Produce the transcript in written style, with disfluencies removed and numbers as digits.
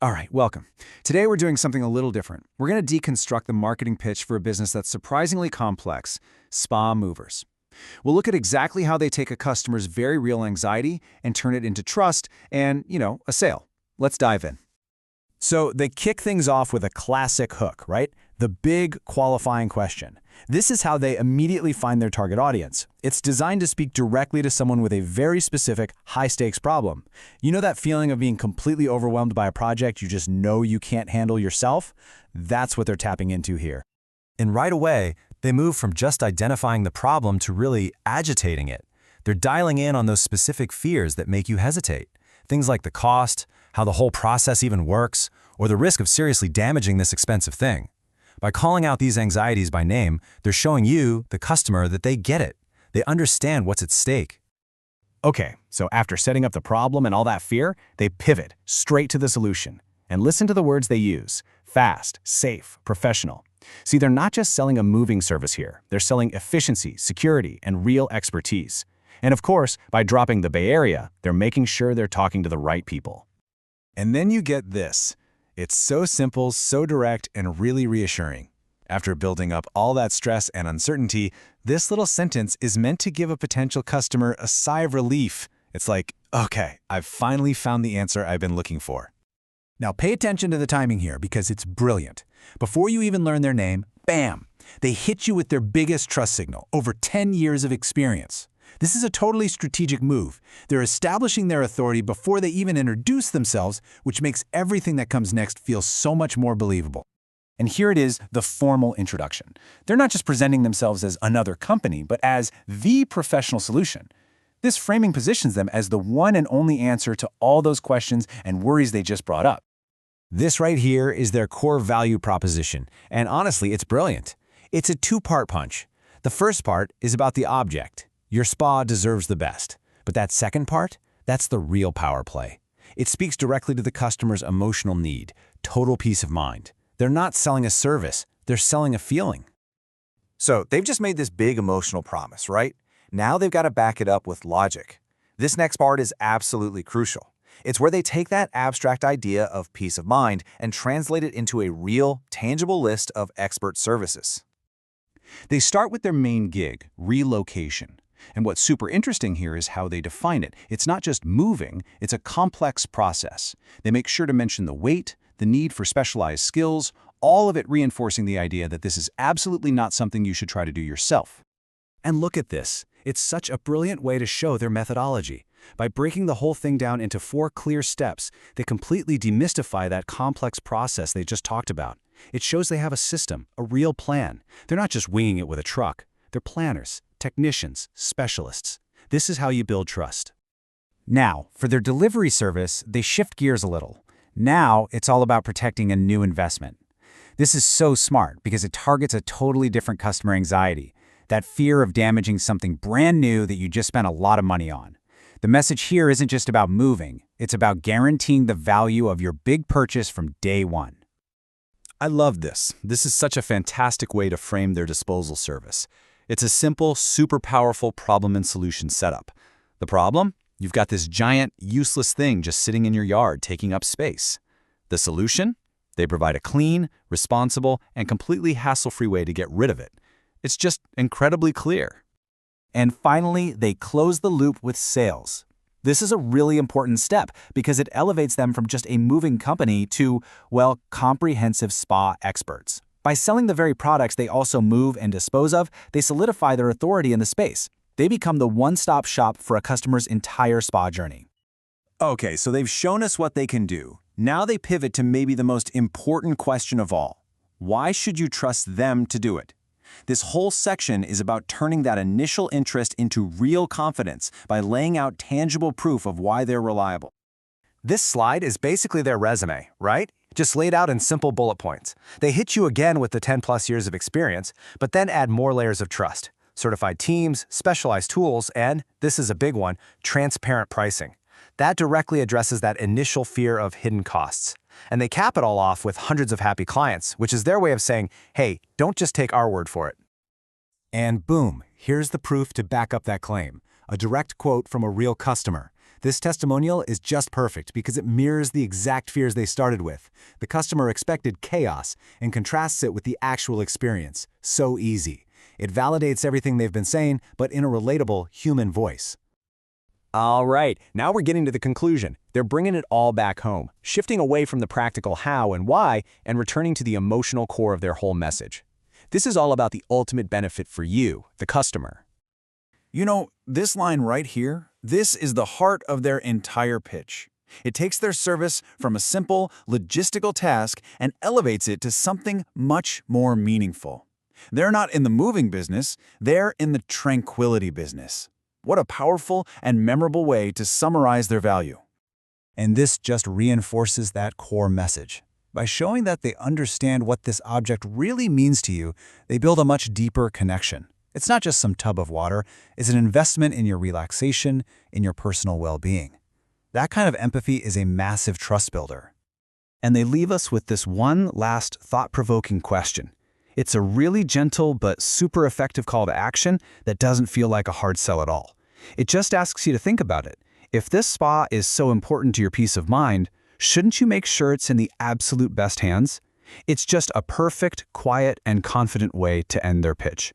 All right, welcome. Today we're doing something a little different. We're going to deconstruct the marketing pitch for a business that's surprisingly complex, Spa Movers. We'll look at exactly how they take a customer's very real anxiety and turn it into trust and, a sale. Let's dive in. So they kick things off with a classic hook, right? The big qualifying question. This is how they immediately find their target audience. It's designed to speak directly to someone with a very specific, high-stakes problem. You know that feeling of being completely overwhelmed by a project you just know you can't handle yourself? That's what they're tapping into here. And right away, they move from just identifying the problem to really agitating it. They're dialing in on those specific fears that make you hesitate. Things like the cost, how the whole process even works, or the risk of seriously damaging this expensive thing. By calling out these anxieties by name, they're showing you, the customer, that they get it. They understand what's at stake. Okay, so after setting up the problem and all that fear, they pivot straight to the solution. And listen to the words they use: fast, safe, professional. See, they're not just selling a moving service here. They're selling efficiency, security, and real expertise. And of course, by dropping the Bay Area, they're making sure they're talking to the right people. And then you get this. It's so simple, so direct, and really reassuring. After building up all that stress and uncertainty, this little sentence is meant to give a potential customer a sigh of relief. It's like, okay, I've finally found the answer I've been looking for. Now pay attention to the timing here because it's brilliant. Before you even learn their name, bam! They hit you with their biggest trust signal, over 10 years of experience. This is a totally strategic move. They're establishing their authority before they even introduce themselves, which makes everything that comes next feel so much more believable. And here it is, the formal introduction. They're not just presenting themselves as another company, but as the professional solution. This framing positions them as the one and only answer to all those questions and worries they just brought up. This right here is their core value proposition, and honestly, it's brilliant. It's a two-part punch. The first part is about the object. Your spa deserves the best. But that second part, that's the real power play. It speaks directly to the customer's emotional need, total peace of mind. They're not selling a service, they're selling a feeling. So they've just made this big emotional promise, right? Now they've got to back it up with logic. This next part is absolutely crucial. It's where they take that abstract idea of peace of mind and translate it into a real, tangible list of expert services. They start with their main gig, relocation. And what's super interesting here is how they define it. It's not just moving, it's a complex process. They make sure to mention the weight, the need for specialized skills, all of it reinforcing the idea that this is absolutely not something you should try to do yourself. And look at this. It's such a brilliant way to show their methodology. By breaking the whole thing down into 4 clear steps, they completely demystify that complex process they just talked about. It shows they have a system, a real plan. They're not just winging it with a truck. They're planners, technicians, specialists. This is how you build trust. Now, for their delivery service, they shift gears a little. Now, it's all about protecting a new investment. This is so smart because it targets a totally different customer anxiety, that fear of damaging something brand new that you just spent a lot of money on. The message here isn't just about moving, it's about guaranteeing the value of your big purchase from day one. I love this. This is such a fantastic way to frame their disposal service. It's a simple, super powerful problem and solution setup. The problem? You've got this giant, useless thing just sitting in your yard taking up space. The solution? They provide a clean, responsible, and completely hassle-free way to get rid of it. It's just incredibly clear. And finally, they close the loop with sales. This is a really important step because it elevates them from just a moving company to, well, comprehensive spa experts. By selling the very products they also move and dispose of, they solidify their authority in the space. They become the one-stop shop for a customer's entire spa journey. Okay, so they've shown us what they can do. Now they pivot to maybe the most important question of all. Why should you trust them to do it? This whole section is about turning that initial interest into real confidence by laying out tangible proof of why they're reliable. This slide is basically their resume, right? Just laid out in simple bullet points. They hit you again with the 10+ years of experience, but then add more layers of trust. Certified teams, specialized tools, and, this is a big one, transparent pricing. That directly addresses that initial fear of hidden costs. And they cap it all off with hundreds of happy clients, which is their way of saying, hey, don't just take our word for it. And boom, here's the proof to back up that claim. A direct quote from a real customer. This testimonial is just perfect because it mirrors the exact fears they started with. The customer expected chaos and contrasts it with the actual experience. So easy. It validates everything they've been saying, but in a relatable, human voice. All right, now we're getting to the conclusion. They're bringing it all back home, shifting away from the practical how and why and returning to the emotional core of their whole message. This is all about the ultimate benefit for you, the customer. You know, this line right here, this is the heart of their entire pitch. It takes their service from a simple, logistical task and elevates it to something much more meaningful. They're not in the moving business, they're in the tranquility business. What a powerful and memorable way to summarize their value. And this just reinforces that core message. By showing that they understand what this object really means to you, they build a much deeper connection. It's not just some tub of water, it's an investment in your relaxation, in your personal well-being. That kind of empathy is a massive trust builder. And they leave us with this one last thought-provoking question. It's a really gentle but super effective call to action that doesn't feel like a hard sell at all. It just asks you to think about it. If this spa is so important to your peace of mind, shouldn't you make sure it's in the absolute best hands? It's just a perfect, quiet, and confident way to end their pitch.